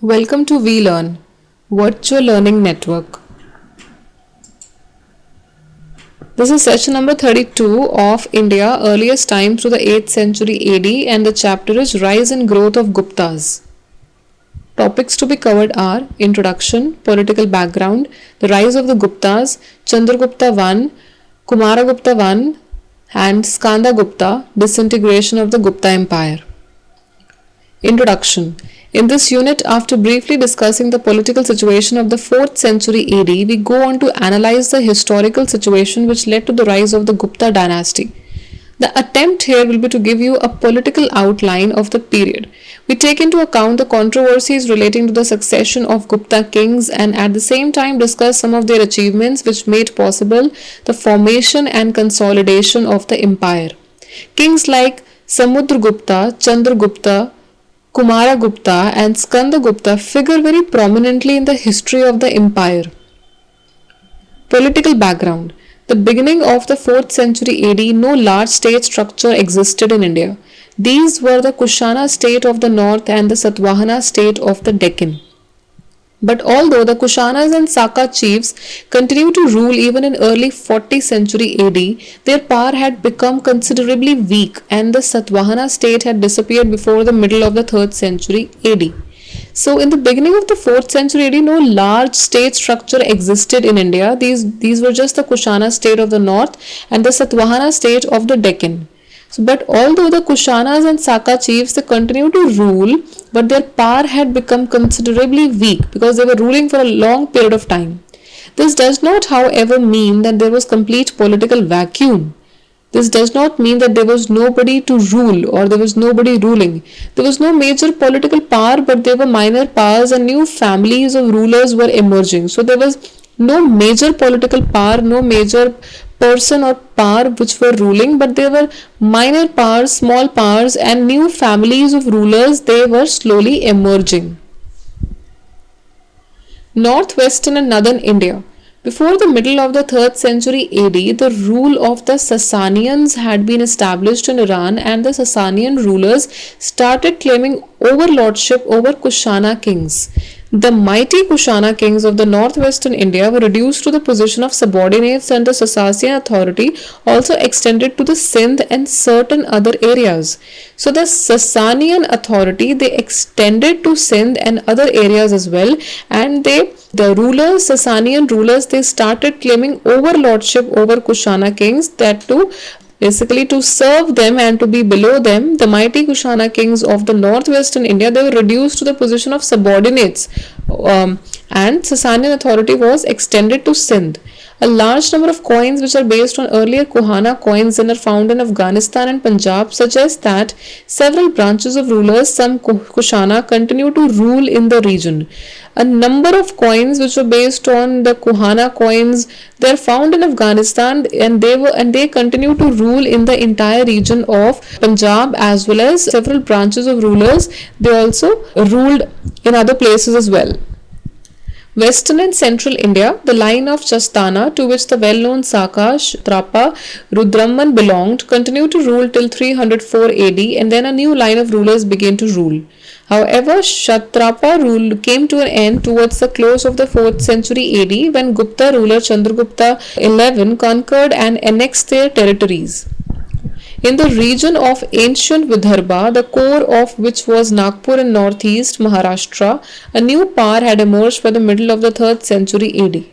Welcome to VLearn, Virtual Learning Network. This is session number 32 of India, earliest time through the 8th century AD, and the chapter is Rise and Growth of Guptas. Topics to be covered are Introduction, Political Background, the Rise of the Guptas, Chandragupta I, Kumaragupta I, and Skanda Gupta, Disintegration of the Gupta Empire. Introduction. In this unit, after briefly discussing the political situation of the 4th century AD, we go on to analyze the historical situation which led to the rise of the Gupta dynasty. The attempt here will be to give you a political outline of the period. We take into account the controversies relating to the succession of Gupta kings and at the same time discuss some of their achievements which made possible the formation and consolidation of the empire. Kings like Samudragupta, Chandragupta, Kumaragupta and Skandagupta figure very prominently in the history of the empire. Political background. The beginning of the 4th century AD, no large state structure existed in India. These were the Kushana state of the north and the Satvahana state of the Deccan. But although the Kushanas and Saka chiefs continued to rule even in early 40th century AD, their power had become considerably weak and the Satvahana state had disappeared before the middle of the 3rd century AD. So in the beginning of the 4th century AD, no large state structure existed in India. These were just the Kushana state of the north and the Satvahana state of the Deccan. But although the Kushanas and Saka chiefs they continued to rule, but their power had become considerably weak because they were ruling for a long period of time. This does not, however, mean that there was complete political vacuum. This does not mean that there was nobody to rule or there was nobody ruling. There was no major political power, but there were minor powers and new families of rulers were emerging. So there was no major political power, no major person or power which were ruling, but there were minor powers, small powers and new families of rulers, they were slowly emerging. Northwestern and Northern India. Before the middle of the 3rd century AD, the rule of the Sasanians had been established in Iran and the Sasanian rulers started claiming overlordship over Kushana kings. The mighty Kushana kings of the northwestern India were reduced to the position of subordinates and the Sassanian authority also extended to the Sindh and certain other areas. So the Sassanian authority they extended to Sindh and other areas as well, and the Sassanian rulers, they started claiming overlordship over Kushana kings, that too basically to serve them and to be below them. The mighty Kushana kings of the northwestern India, they were reduced to the position of subordinates and Sasanian authority was extended to Sindh. A large number of coins which are based on earlier Kuhana coins and are found in Afghanistan and Punjab suggest that several branches of rulers, some Kushana, continue to rule in the region. A number of coins which were based on the Kuhana coins, they are found in Afghanistan and they continue to rule in the entire region of Punjab, as well as several branches of rulers. They also ruled in other places as well. Western and Central India, the line of Chastana, to which the well-known Saka, Kshatrapa, Rudramman belonged, continued to rule till 304 AD and then a new line of rulers began to rule. However, Kshatrapa rule came to an end towards the close of the 4th century AD when Gupta ruler Chandragupta XI conquered and annexed their territories. In the region of ancient Vidarbha, the core of which was Nagpur in northeast Maharashtra, a new power had emerged by the middle of the 3rd century AD.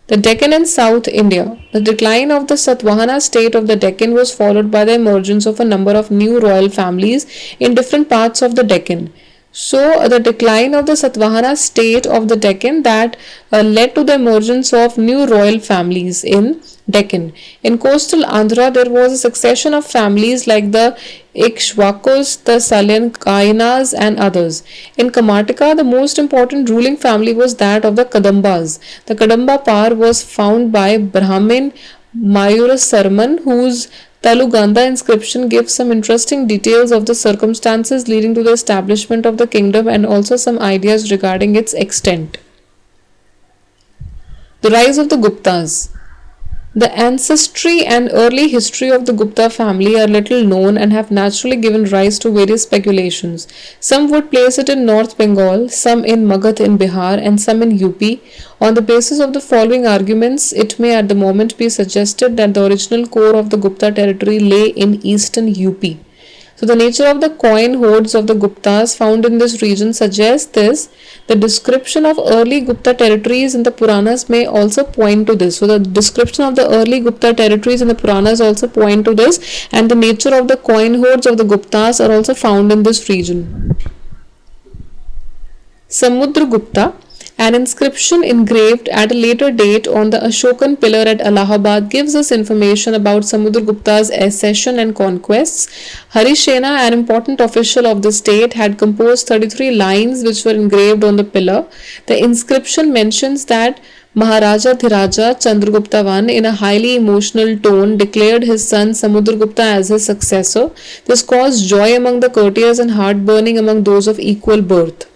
The Deccan and South India. The decline of the Satvahana state of the Deccan was followed by the emergence of a number of new royal families in different parts of the Deccan. So the decline of the Satvahana state of the Deccan that led to the emergence of new royal families in Deccan. In coastal Andhra, there was a succession of families like the Ikshwakus, the Salyankayanas and others. In Karnataka, the most important ruling family was that of the Kadambas. The Kadamba power was found by Brahmin Mayurasarman, whose Taluganda inscription gives some interesting details of the circumstances leading to the establishment of the kingdom and also some ideas regarding its extent. The rise of the Guptas. The ancestry and early history of the Gupta family are little known and have naturally given rise to various speculations. Some would place it in North Bengal, some in Magadh in Bihar, and some in UP. On the basis of the following arguments, it may at the moment be suggested that the original core of the Gupta territory lay in eastern UP. So the nature of the coin hoards of the Guptas found in this region suggests this. The description of early Gupta territories in the Puranas may also point to this. So the description of the early Gupta territories in the Puranas also point to this, and the nature of the coin hoards of the Guptas are also found in this region. Samudragupta. An inscription engraved at a later date on the Ashokan pillar at Allahabad gives us information about Samudragupta's accession and conquests. Harishena, an important official of the state, had composed 33 lines which were engraved on the pillar. The inscription mentions that Maharaja Dhiraja Chandragupta I, in a highly emotional tone, declared his son Samudragupta as his successor. This caused joy among the courtiers and heartburning among those of equal birth.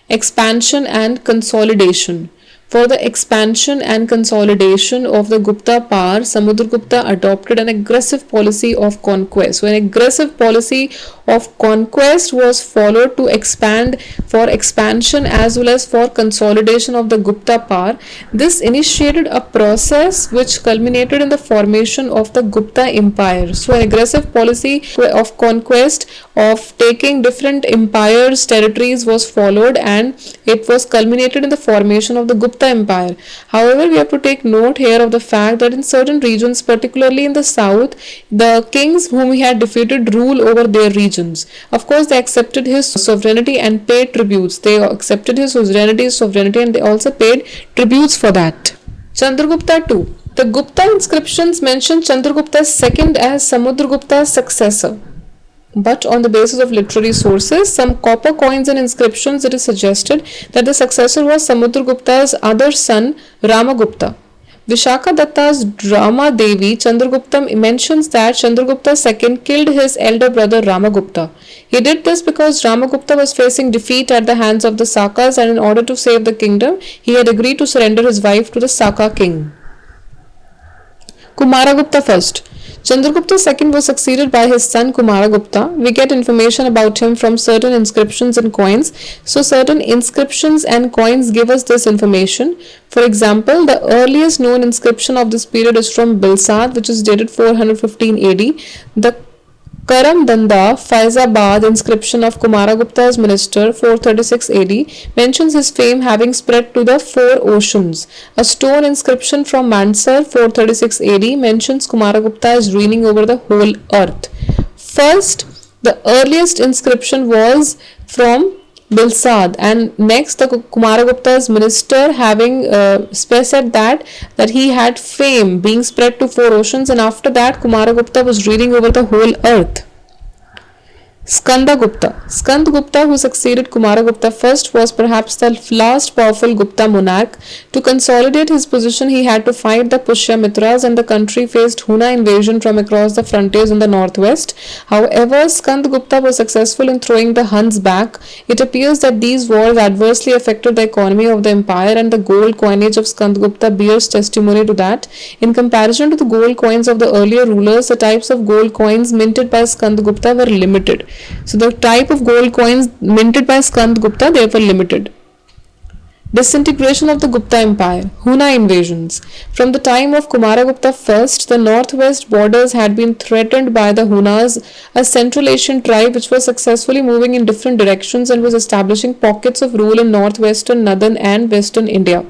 Expansion and consolidation. For the expansion and consolidation of the Gupta power, Samudragupta adopted an aggressive policy of conquest. So an aggressive policy of conquest was followed to expand, for expansion as well as for consolidation of the Gupta power. This initiated a process which culminated in the formation of the Gupta Empire. So an aggressive policy of conquest, of taking different empires, territories was followed, and it was culminated in the formation of the Gupta Empire. However, we have to take note here of the fact that in certain regions, particularly in the south, the kings whom he had defeated rule over their regions. Of course, they accepted his sovereignty and paid tributes. They accepted his sovereignty, and they also paid tributes for that. Chandragupta II. The Gupta inscriptions mention Chandragupta II as Samudragupta's successor. But on the basis of literary sources, some copper coins and inscriptions, it is suggested that the successor was Samudragupta's other son, Ramagupta. Vishaka Datta's Rama Devi Chandragupta mentions that Chandragupta II killed his elder brother Ramagupta. He did this because Ramagupta was facing defeat at the hands of the Sakas, and in order to save the kingdom, he had agreed to surrender his wife to the Saka king. Kumaragupta I. Chandragupta II was succeeded by his son Kumaragupta. We get information about him from certain inscriptions and coins. So certain inscriptions and coins give us this information. For example, the earliest known inscription of this period is from Bilsad, which is dated 415 AD. The Karamdanda Faizabad inscription of Kumaragupta's minister 436 AD mentions his fame having spread to the four oceans. A stone inscription from Mansar 436 AD mentions Kumaragupta as reigning over the whole earth. First, the earliest inscription was from Bilsad, and next the Kumaragupta's minister having said that he had fame being spread to four oceans, and after that Kumaragupta was reigning over the whole earth. Skandagupta, who succeeded Kumaragupta I, was perhaps the last powerful Gupta monarch. To consolidate his position, he had to fight the Pushyamitras, and the country faced Huna invasion from across the frontiers in the northwest. However, Skandagupta was successful in throwing the Huns back. It appears that these wars adversely affected the economy of the empire, and the gold coinage of Skandagupta bears testimony to that. In comparison to the gold coins of the earlier rulers, the types of gold coins minted by Skandagupta were limited. So the type of gold coins minted by Skandagupta, they were limited. Disintegration of the Gupta Empire. Huna invasions. From the time of Kumaragupta I, the northwest borders had been threatened by the Hunas, a Central Asian tribe which was successfully moving in different directions and was establishing pockets of rule in northwestern, northern and western India.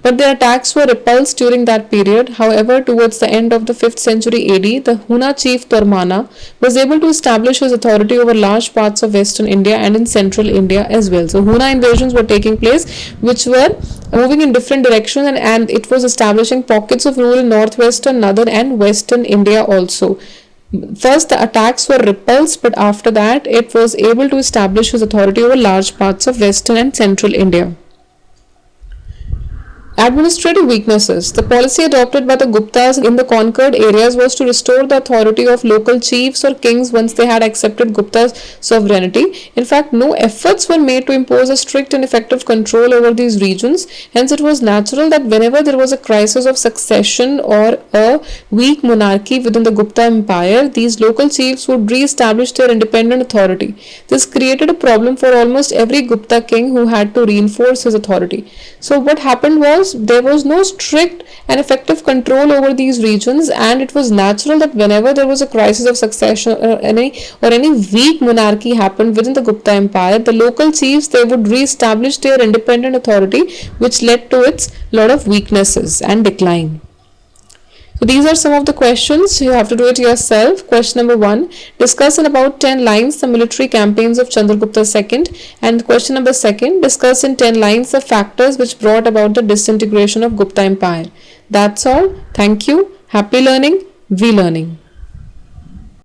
But their attacks were repulsed during that period. However, towards the end of the 5th century AD, the Huna chief Tormana was able to establish his authority over large parts of western India and in central India as well. So Huna invasions were taking place which were moving in different directions, and it was establishing pockets of rule in northwestern, northern and western India also. First, the attacks were repulsed, but after that, it was able to establish his authority over large parts of western and central India. Administrative weaknesses. The policy adopted by the Guptas in the conquered areas was to restore the authority of local chiefs or kings once they had accepted Gupta's sovereignty. In fact, no efforts were made to impose a strict and effective control over these regions. Hence, it was natural that whenever there was a crisis of succession or a weak monarchy within the Gupta Empire, these local chiefs would re-establish their independent authority. This created a problem for almost every Gupta king who had to reinforce his authority. So, what happened was there was no strict and effective control over these regions, and it was natural that whenever there was a crisis of succession or any weak monarchy happened within the Gupta Empire, the local chiefs they would re-establish their independent authority, which led to its lot of weaknesses and decline. So these are some of the questions. You have to do it yourself. Question number 1. Discuss in about 10 lines the military campaigns of Chandragupta II. And question number 2. Discuss in 10 lines the factors which brought about the disintegration of Gupta Empire. That's all. Thank you. Happy learning. We learning.